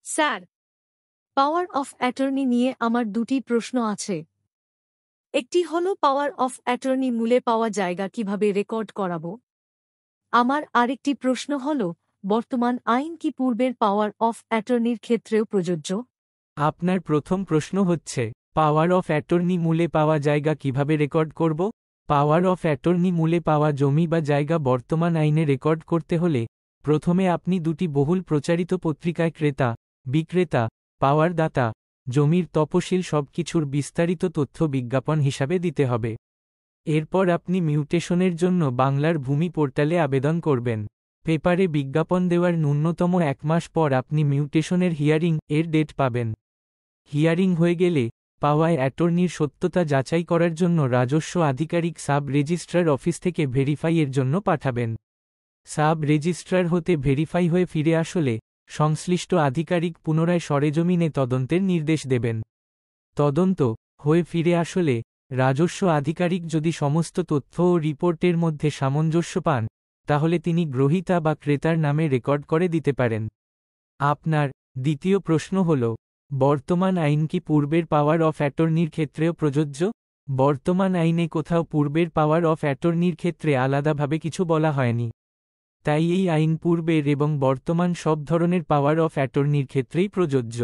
Sir, power of attorney নিয়ে আমার দুটি প্রশ্ন আছে। একটি হলো পাওয়ার অফ অ্যাটর্নি মূলে পাওয়া জায়গা কিভাবে রেকর্ড করাবো। আমার আরেকটি প্রশ্ন হল, বর্তমান আইন কি পূর্বের পাওয়ার অফ অ্যাটর্নির ক্ষেত্রেও প্রযোজ্য? আপনার প্রথম প্রশ্ন হচ্ছে, পাওয়ার অফ অ্যাটর্নি মূলে পাওয়া জায়গা কিভাবে রেকর্ড করব? পাওয়ার অফ অ্যাটর্নি মূলে পাওয়া জমি বা জায়গা বর্তমান আইনে রেকর্ড করতে হলে প্রথমে আপনি দুটি বহুল প্রচারিত পত্রিকায় ক্রেতা, বিক্রেতা, পাওয়ার দাতা, জমির তফসিল সবকিছুর বিস্তারিত তথ্য বিজ্ঞাপন হিসাবে দিতে হবে। এরপর আপনি মিউটেশনের জন্য বাংলার ভূমি পোর্টালে আবেদন করবেন। পেপারে বিজ্ঞাপন দেওয়ার ন্যূনতম 1 মাস পর আপনি মিউটেশনের হিয়ারিং এর ডেট পাবেন। হিয়ারিং হয়ে গেলে পাওয়ায় অ্যাটর্নির সত্যতা যাচাই করার জন্য রাজস্ব আধিকারিক সাব রেজিস্ট্রার অফিস থেকে ভেরিফাই এর জন্য পাঠাবেন। সাব রেজিস্ট্রার হতে ভেরিফাই হয়ে ফিরে আসলে সংশ্লিষ্ট আধিকারিক পুনরায় সরেজমিনে তদন্তের নির্দেশ দেবেন। তদন্ত হয়ে ফিরে আসলে রাজস্ব আধিকারিক যদি সমস্ত তথ্য ও রিপোর্টের মধ্যে সামঞ্জস্য পান, তাহলে তিনি গ্রহীতা বা ক্রেতার নামে রেকর্ড করে দিতে পারেন। আপনার দ্বিতীয় প্রশ্ন হল, বর্তমান আইন কি পূর্বের পাওয়ার অফ অ্যাটর্নির ক্ষেত্রেও প্রযোজ্য? বর্তমান আইনে কোথাও পূর্বের পাওয়ার অফ অ্যাটর্নির ক্ষেত্রে আলাদাভাবে কিছু বলা হয়নি। তাই এই আইন পূর্বের এবং বর্তমান সব ধরনের পাওয়ার অফ অ্যাটর্নির ক্ষেত্রেই প্রযোজ্য।